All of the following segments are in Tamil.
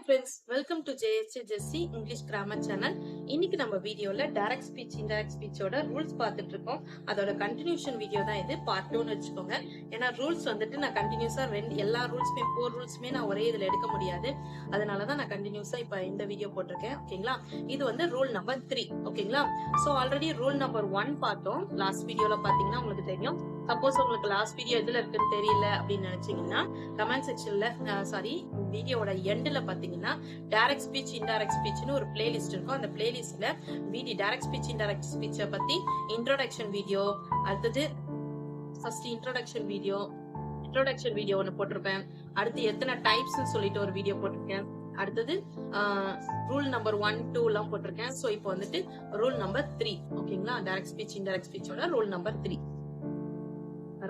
friends, welcome to JSC Jessie English Grammar Channel. இன்னைக்கு நம்ம வீடியோல டைரக்ட் ஸ்பீச் இன்டைரக்ட் ஸ்பீச்சோட ரூல்ஸ் பார்த்துட்டு இருக்கோம். அதோட கண்டினியூஷன் வீடியோ தான் இது, பார்ட் 2னு வெச்சுக்கோங்க. ஏன்னா ரூல்ஸ் வந்துட்டு நான் கண்டினியூஸா எல்லா ரூல்ஸ்மே 4 ரூல்ஸ்மே நான் ஒரே இதுல எடுக்க முடியாது. அதனால தான் நான் கண்டினியூஸா இப்ப இந்த வீடியோ போட்டிருக்கேன். ஓகேங்களா? இது வந்து ரூல் நம்பர் 3. ஓகேங்களா? சோ ஆல்ரெடி ரூல் நம்பர் 1 பார்த்தோம். லாஸ்ட் வீடியோல பாத்தீங்கன்னா உங்களுக்கு தெரியும். சப்போஸ் உங்களுக்கு லாஸ்ட் வீடியோ எதுல இருக்குன்னு தெரியல அப்படின்னு நினைச்சீங்கன்னா கமெண்ட் செக்ஷன்ல வீடியோட எண்ட்ல பாத்தீங்கன்னா டைரக்ட் ஸ்பீச் இன்டைரக்ட் ஸ்பீச்னு ஒரு பிளேலிஸ்ட் இருக்கும். அந்த பிளேலிஸ்ட்ல டைரக்ட் ஸ்பீச் இன்டைரக்ட் ஸ்பீச்ச பத்தி இன்ட்ரோடக்ஷன் வீடியோ, அடுத்தது ஃபர்ஸ்ட் இன்ட்ரோடக்ஷன் வீடியோ ஒன்னு போட்டிருப்பேன். அடுத்து எத்தனை டைப்ஸ் சொல்லிட்டு ஒரு வீடியோ போட்டிருக்கேன். அடுத்தது ரூல் நம்பர் 1, 2 எல்லாம் போட்டிருக்கேன். சோ இப்போ வந்துட்டு ரூல் நம்பர் 3. ஓகேங்களா? டைரக்ட் ஸ்பீச் இன்டைரக்ட் ஸ்பீச்சோட rule number 3.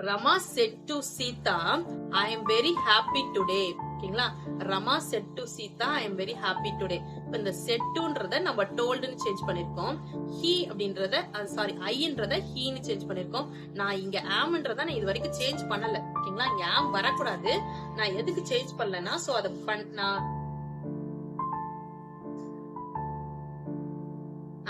Rama said to Sita, I am very happy today. ஓகேங்களா? Rama said to Sita, I am very happy today. இப்ப இந்த said toன்றத நம்ம toldன்னு சேஞ்ச் பண்ணிருக்கோம். he அப்படின்றத ஐன்றத heன்னு சேஞ்ச் பண்ணிருக்கோம். நான் இங்க amன்றத நான் இது வரைக்கும் சேஞ்ச் பண்ணல. ஓகேங்களா? இங்க am வரக்கூடாது. நான் எதுக்கு சேஞ்ச் பண்ணலன்னா சோ அத நான்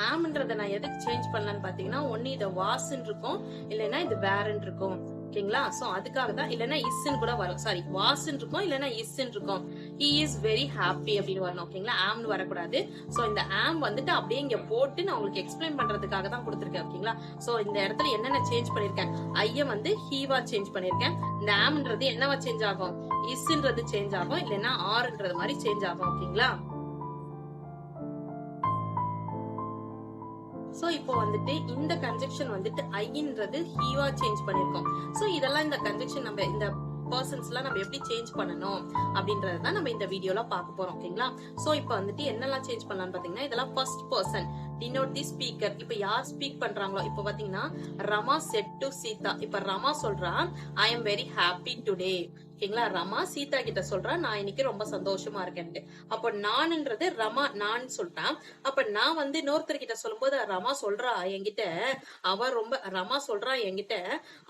ஆம்ன்றத நான் எதுக்கு சேஞ்ச் பண்ணலான்னு பாத்தீங்கன்னா ஒன்னு இத வாஸ்ன்னு இருக்கும், இல்லைன்னா இது வேறன்னு இருக்கும். ஓகேங்களா? சோ அதுக்காக தான், இல்லைன்னா இஸ்ன்னு கூட வரும். வாஸ்ன்னு இருக்கும், இல்லைன்னா இஸ்ன்னு இருக்கும். he is very happy அப்படின்னு வரணும். ஓகேங்களா? ஆம்னு வரக்கூடாது. சோ இந்த ஆம் வந்துட்டு அப்படியே இங்க போட்டு நான் உங்களுக்கு எக்ஸ்பிளைன் பண்றதுக்காக தான் கொடுத்திருக்கேன். ஓகேங்களா? சோ இந்த இடத்துல என்னென்ன சேஞ்ச் பண்ணிருக்கேன், ஐய வந்து ஹீவா சேஞ்ச் பண்ணிருக்கேன். இந்த ஆம்ன்றது என்னவா சேஞ்ச் ஆகும், இஸ்ன்றது சேஞ்ச் ஆகும், இல்லைன்னா ஆர்ன்றது மாதிரி சேஞ்ச் ஆகும். ஓகேங்களா? சோ இப்போ வந்துட்டு இந்த கன்ஜெக்ஷன் வந்துட்டு ஐன்றது ஹீவா சேஞ்ச் பண்ணிருக்கோம். சோ இதெல்லாம் இந்த கன்ஜெக்ஷன் நம்ம இந்த பர்சன்ஸ் எல்லாம் நம்ம எப்படி சேஞ்ச் பண்ணணும் அப்படின்றதான் நம்ம இந்த வீடியோல பார்க்க போறோம். ஓகேங்களா? சோ இப்போ வந்துட்டு என்னெல்லாம் சேஞ்ச் பண்ணலாம்னு பாத்தீங்கன்னா இதெல்லாம் first person denote the speaker. இப்ப யார் ஸ்பீக் பண்றாங்களோ, இப்ப பாத்தீங்கன்னா ரமா said to சீதா. இப்ப ரமா சொல்றா I am very happy today. ஓகேங்களா? ரமா சீதா கிட்ட சொல்றா நான் இன்னைக்கு ரொம்ப சந்தோஷமா இருக்கேன்ட்டு. அப்ப நான்ன்றது ரமா நான் சொல்றேன். அப்ப நான் வந்து இன்னொருத்தர் கிட்ட சொல்லும் போது ரமா சொல்றா என்கிட்ட ரமா சொல்றா என்கிட்ட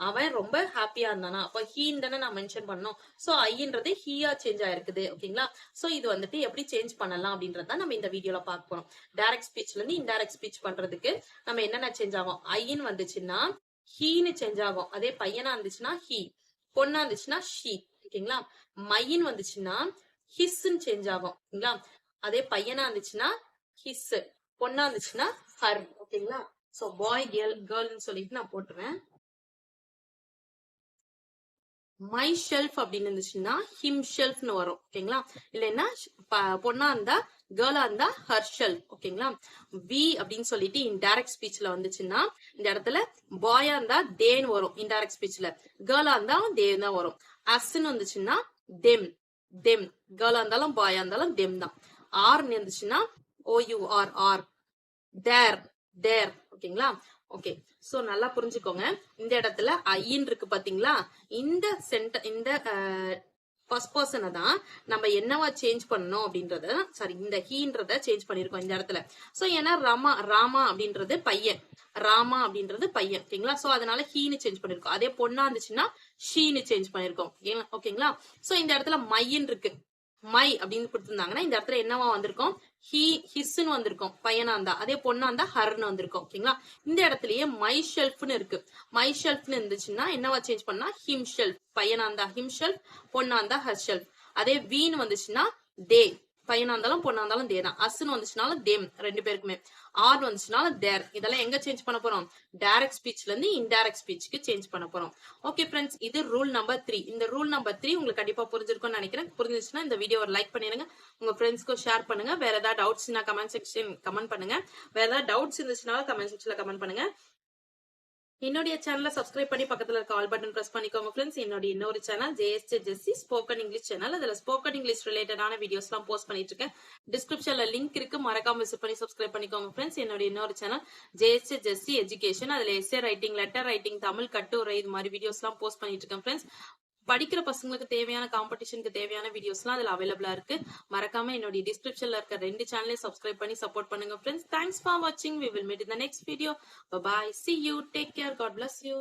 அவன் ரொம்ப ஹாப்பியா இருந்தானா, அப்ப ஹீன்னு தானே நான் மென்ஷன் பண்ணோம். சோ ஐன்றது ஹீயா சேஞ்ச் ஆயிருக்குது. ஓகேங்களா? சோ இது வந்துட்டு எப்படி சேஞ்ச் பண்ணலாம் அப்படின்றத நம்ம இந்த வீடியோல பார்க்க போறோம். டைரக்ட் ஸ்பீச்ல இருந்து இன்டைரக்ட் ஸ்பீச் பண்றதுக்கு நம்ம என்னென்ன சேஞ்ச் ஆகும், ஐன்னு வந்துச்சுன்னா ஹீன்னு சேஞ்ச் ஆகும். அதே பையனா இருந்துச்சுன்னா ஹீ, பொண்ணா இருந்துச்சுன்னா ஷீ. ஓகேங்களா? மையின் வந்துச்சுன்னா ஹிஸ்ன்னு சேஞ்ச் ஆகும். ஓகேங்களா? அதே பையனா இருந்துச்சுன்னா ஹிஸ், பொண்ணா இருந்துச்சுன்னா ஹர். ஓகேங்களா? சோ பாய் கேர்ள்னு சொல்லிட்டு நான் போட்டுறேன். மை ஷெல்ஃப் அப்படின்னு இருந்துச்சுன்னா ஹிம் ஷெல்ஃப்னு வரும். ஓகேங்களா? இல்லைன்னா பொண்ணா இருந்தா கேர்ளா இருந்தா ஹர் ஷெல்ஃப். ஓகேங்களா? வி அப்படின்னு சொல்லிட்டு இன்டைரக்ட் ஸ்பீச்ல வந்துச்சுன்னா இந்த இடத்துல பாயா இருந்தா தேன்னு வரும். இன்டைரக்ட் ஸ்பீச்ல கேர்ளா இருந்தா தேன் தான் வரும். அஸ்ன்னு வந்துச்சுன்னா தெம், கேர்ளா இருந்தாலும் பாயா இருந்தாலும் தெம் தான். ஆர்ன்னு இருந்துச்சுன்னா OUR, ஆர். தேர். ஓகேங்களா? ஓகே. சோ நல்லா புரிஞ்சுக்கோங்க. இந்த இடத்துல ஐன்னு இருக்கு பாத்தீங்களா, இந்த ஃபர்ஸ்ட் பர்சனை தான் நம்ம என்னவா சேஞ்ச் பண்ணணும் அப்படின்றத, இந்த ஹீன்றத சேஞ்ச் பண்ணிருக்கோம் இந்த இடத்துல. சோ ஏன்னா ராமா அப்படின்றது பையன், ஓகேங்களா? சோ அதனால ஹீன்னு சேஞ்ச் பண்ணிருக்கோம். அதே பொண்ணா இருந்துச்சுன்னா ஷீன்னு சேஞ்ச் பண்ணிருக்கோம். ஓகேங்களா? சோ இந்த இடத்துல மைன்னு இருக்கு, மை அப்படின்னு கொடுத்திருந்தாங்கன்னா இந்த இடத்துல என்னவா வந்திருக்கும், ஹிஸ்ன்னு வந்திருக்கும் பையனா இருந்தா. அதே பொண்ணா இருந்தா ஹர்ன்னு வந்திருக்கும். ஓகேங்களா? இந்த இடத்துலயே மை ஷெல்ஃப்னு இருக்கு. மை ஷெல்ஃப்னு இருந்துச்சுன்னா என்னவா சேஞ்ச் பண்ணா ஹிம் ஷெல்ஃப், பையனா இருந்தா ஹிம் ஷெல்ஃப், பொண்ணா இருந்தா ஹர் ஷெல்ஃப். அதே வீன்னு வந்துச்சுன்னா தே, பையனா இருந்தாலும் பொண்ணா இருந்தாலும் தே தான். அஸ்ன்னு வந்துச்சுனாலும் தேம், ரெண்டு பேருக்குமே. ஆர் வந்துச்சுனாலும் தேர். இதெல்லாம் எங்க சேஞ்ச் பண்ண போறோம், டைரக்ட் ஸ்பீச்ல இருந்து இன்டைரக்ட் ஸ்பீச்சுக்கு சேஞ்ச் பண்ண போறோம். ஓகே ஃப்ரெண்ட்ஸ், இது ரூல் நம்பர் 3. இந்த ரூல் நம்பர் 3 உங்களுக்கு கண்டிப்பா புரிஞ்சிருக்கும்னு நினைக்கிறேன். புரிஞ்சிச்சுன்னா இந்த வீடியோ ஒரு லைக் பண்ணிருங்க, உங்க ஃப்ரெண்ட்ஸ்க்கும் ஷேர் பண்ணுங்க. வேற ஏதாவது டவுட்ஸ்னா கமெண்ட் செக்ஷன் கமெண்ட் பண்ணுங்க. வேற ஏதாவது டவுட்ஸ் இருந்துச்சுனாலும் கமெண்ட் செக்ஷன்ல கமெண்ட் பண்ணுங்க. என்னுடைய சேனலை சப்ஸ்கிரைப் பண்ணி பக்கத்துல இருக்க ஆல் பட்டன் பிரஸ் பண்ணிக்கோங்க ஃப்ரெண்ட்ஸ். என்னுடைய இன்னொரு channel JSC Jessie spoken English channel. அதுல ஸ்போக்கன் இங்கிலீஷ் ரிலேட்டடான வீடியோஸ் எல்லாம் போஸ்ட் பண்ணிட்டு இருக்கேன். டிஸ்கிரிப்ஷன்ல லிங்க் இருக்கு, மறக்காம விசிட் பண்ணி சப்ஸ்கிரைப் பண்ணிக்கோங்க ஃப்ரெண்ட்ஸ். என்னுடைய இன்னொரு சேனல் JSC Jessie எஜுகேஷன். அதுல S A writing, letter writing, Tamil கட்டுரை, இது மாதிரி வீடியோஸ் எல்லாம் போஸ்ட் பண்ணிட்டு இருக்கேன் ஃப்ரெண்ட்ஸ். படிக்கிற பசங்களுக்கு தேவையான காம்படிஷனுக்கு தேவையான வீடியோஸ்லாம் அதுல அவைலபிளா இருக்கு. மறக்காம என்னோட டிஸ்கிரிப்ஷன்ல இருக்க 2 சேனலையும் சப்ஸ்கிரைப் பண்ணி சப்போர்ட் பண்ணுங்க ஃப்ரெண்ட்ஸ். தேங்க்ஸ் ஃபார் வாட்சிங். We will meet in the next video. Bye bye. See you. Take care. God bless you.